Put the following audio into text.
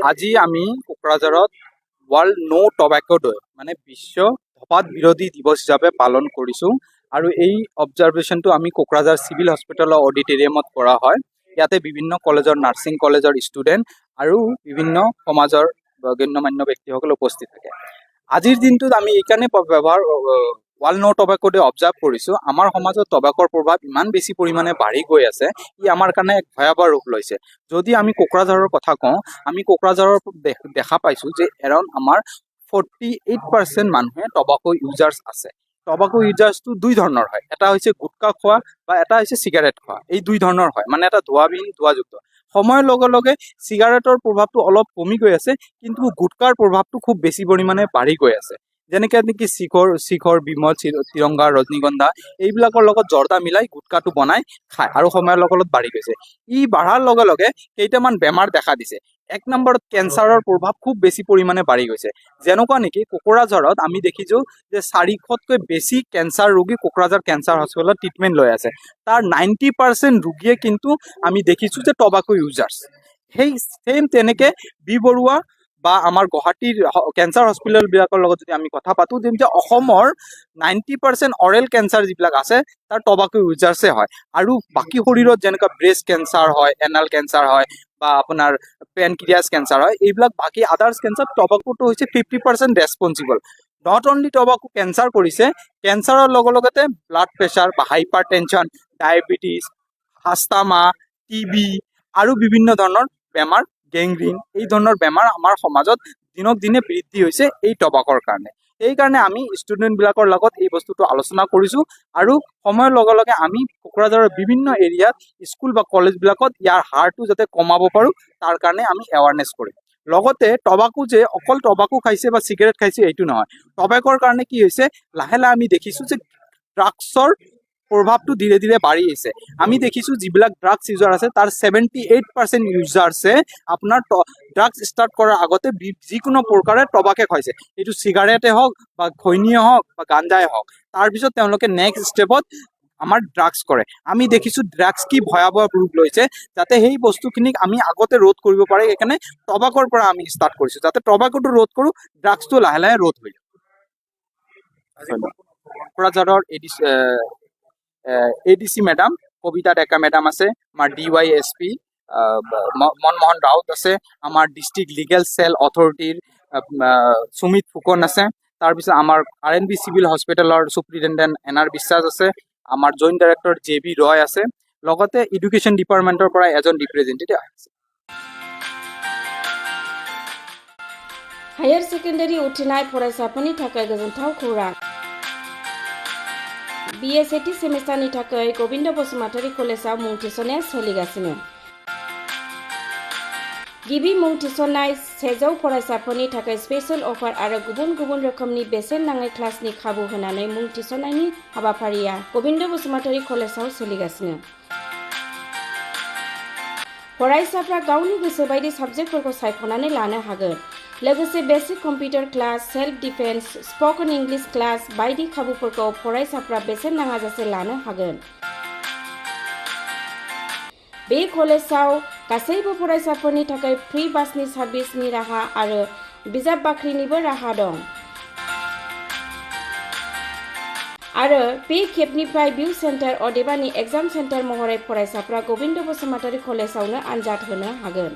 আজি আমি কোকৰাঝাৰত ৱৰ্ল্ড নো টবেকো ডে মানে বিশ্ব ধঁপাত বিৰোধী দিৱস হিচাপে পালন কৰিছোঁ আৰু এই অবজাৰভেশ্যনটো আমি কোকৰাঝাৰ চিভিল হস্পিটেলৰ অডিটৰিয়ামত কৰা হয়। ইয়াতে বিভিন্ন কলেজৰ নাৰ্ছিং কলেজৰ ষ্টুডেণ্ট আৰু বিভিন্ন সমাজৰ গণ্যমান্য ব্যক্তিসকল উপস্থিত থাকে। আজিৰ দিনটোত আমি এইকাৰণে ৱৰ্ল্ড নো টবেকো ডে অবজাৰ্ভ কৰিছোঁ। আমাৰ সমাজত টবেকৰ প্ৰভাৱ ইমান বেছি পৰিমাণে বাঢ়ি গৈ আছে, ই আমাৰ কাৰণে এক ভয়াৱহ ৰূপ লৈছে। যদি আমি কোকৰাঝাৰৰ কথা কওঁ, আমি কোকৰাঝাৰৰ দেখা পাইছোঁ যে এৰাউণ্ড আমাৰ 48% মানুহে টবাকো ইউজাৰ্ছ আছে। টবাকো ইউজাৰ্ছটো দুই ধৰণৰ হয়, এটা হৈছে গুটখা খোৱা বা এটা হৈছে চিগাৰেট খোৱা। এই দুই ধৰণৰ হয়, মানে এটা ধোঁৱাবিহীন ধোঁৱাযুক্ত। সময়ৰ লগে লগে চিগাৰেটৰ প্ৰভাৱটো অলপ কমি গৈ আছে, কিন্তু গুটকাৰ প্ৰভাৱটো খুব বেছি পৰিমাণে বাঢ়ি গৈ আছে। যেনেকে নেকি শিখৰ বিমল তিৰংগা ৰজনীগন্ধা এইবিলাকৰ লগত জৰ্দা মিলাই গুটকাটো বনাই খায় আৰু সময়ৰ লগত বাঢ়ি গৈছে। ই বাঢ়াৰ লগে লগে কেইটামান বেমাৰ দেখা দিছে। এক নম্বৰত কেঞ্চাৰৰ প্ৰভাৱ খুব বেছি পৰিমাণে বাঢ়ি গৈছে। যেনেকুৱা নেকি কোকৰাঝাৰত আমি দেখিছোঁ যে 400তকৈ বেছি কেঞ্চাৰ ৰোগী কোকৰাঝাৰ কেঞ্চাৰ হস্পিটেলত ট্ৰিটমেণ্ট লৈ আছে। তাৰ 90% ৰোগীয়ে কিন্তু আমি দেখিছোঁ যে টবাকো ইউজাৰ্ছ। সেই ছেইম তেনেকে বি বৰুৱা বা আমাৰ গুৱাহাটীৰ কেঞ্চাৰ হস্পিটেলবিলাকৰ লগত যদি আমি কথা পাতোঁ, তেন্তে অসমৰ 90% অৰেল কেঞ্চাৰ যিবিলাক আছে তাৰ টবাকো ইউজাৰ্ছে হয়। আৰু বাকী শৰীৰত যেনেকুৱা ব্ৰেষ্ট কেঞ্চাৰ হয়, এনাল কেঞ্চাৰ হয় বা আপোনাৰ পেনক্ৰিয়াছ কেঞ্চাৰ হয়, এইবিলাক বাকী আদাৰ্ছ কেঞ্চাৰ টবাকোটো হৈছে 50% responsible. Not only tobacco cancer কৰিছে, কেঞ্চাৰৰ লগে লগতে ব্লাড প্ৰেছাৰ বা হাইপাৰ টেনশ্যন, ডায়েবেটিছ, আস্থামা, টিবি আৰু বিভিন্ন ধৰণৰ বেমাৰ, গেংগ্ৰিন, এই ধৰণৰ বেমাৰ আমাৰ সমাজত দিনক দিনে বৃদ্ধি হৈছে এই টবাকৰ কাৰণে। সেইকাৰণে আমি ষ্টুডেণ্টবিলাকৰ লগত এই বস্তুটো আলোচনা কৰিছোঁ আৰু সময়ৰ লগে লগে আমি কোকৰাঝাৰৰ বিভিন্ন এৰিয়াত স্কুল বা কলেজবিলাকত ইয়াৰ হাৰটো যাতে কমাব পাৰোঁ, তাৰ কাৰণে আমি এৱাৰনেছ কৰিম। লগতে টবাকো যে অকল টবাকো খাইছে বা চিগাৰেট খাইছে এইটো নহয়, টবেকৰ কাৰণে কি হৈছে, লাহে লাহে আমি দেখিছোঁ যে ড্ৰাগছৰ প্ৰভাৱটো ধীৰে ধীৰে বাঢ়ি আহিছে। আমি দেখিছোঁ যিবিলাক ড্ৰাগছ ইউজাৰ আছে তাৰ 78% ইউজাৰ্ছে আপোনাৰ ড্ৰাগছ ষ্টাৰ্ট কৰাৰ আগতে যিকোনো প্ৰকাৰে টবাকে খাইছে, এইটো চিগাৰেটে হওক বা খৈনীয়ে হওক বা গাঞ্জাই হওক। তাৰপিছত তেওঁলোকে নেক্সট ষ্টেপত আমাৰ ড্ৰাগছ কৰে। আমি দেখিছোঁ ড্ৰাগছ কি ভয়াৱহ ৰূপ লৈছে, যাতে সেই বস্তুখিনিক আমি আগতে ৰোধ কৰিব পাৰে, সেইকাৰণে টবাকৰ পৰা আমি ষ্টাৰ্ট কৰিছোঁ, যাতে টবাকোটো ৰোধ কৰোঁ, ড্ৰাগছটো লাহে লাহে ৰোধ হৈ যায়। কোকৰাঝাৰৰ এডিচি মেডাম কবিতা ডেকা মেডাম আছে, আমাৰ DYSP মনমোহন ৰাউত আছে, আমাৰ ডিষ্ট্ৰিক্ট লিগেল চেল অথৰিটিৰ সুমিত ফুকন আছে, তাৰপিছত আমাৰ RNB চিভিল হস্পিটেলৰ চুপ্ৰিটেণ্ডেণ্ট NR বিশ্বাস আছে, আমাৰ জইণ্ট ডাইৰেক্টৰ JB ৰয় আছে, লগতে এডুকেশ্যন ডিপাৰ্টমেণ্টৰ পৰা এজন ৰিপ্ৰেজেণ্টেটিভ আছে। हायर सेकेन्डारि उथ्रिनाय फरायसाफोरनि थाखाय गोजोनथाव खौरां। BA सेमिस्टारनि थाखाय गोविन्द बसुमतारी कलेजाव मुं थिसननाया सोलिगासिनो। गिबि मुं थिसननाय 100 फरायसाफोरनि थाखाय स्पेशल अफार आरो गुबुन गुबुन रोखोमनि बेसेन नाङै क्लासनि खाबु होनानै मुं थिसननायनि हाबाफारिया गोविन्द बसुमतारी कलेजाव सोलिगासिनो। फरायसाफ्रा गावनि गोसो बायदि साबजेक्टफोरखौ सायख'नानै लानो हागोन। लोगोसे basic computer class, self defence, spoken English class बायदि खाबुफोरखौ फरायसाफ्रा बेसेन नाङाजासे लानो हागोन। बे कलेजाव गासैबो फरायसाफोरनि थाखाय फ्रि बासनि सार्भिसनि राहा आरो बिजाब बाख्रिनिबो राहा दं। आरो बे खेबनिफ्राय भिउ सेन्टार अदेबानि एग्जाम सेन्टार महरै फरायसाफ्रा गोविन्द बसुमतारी कलेजावनो आनजाद होनो हागोन।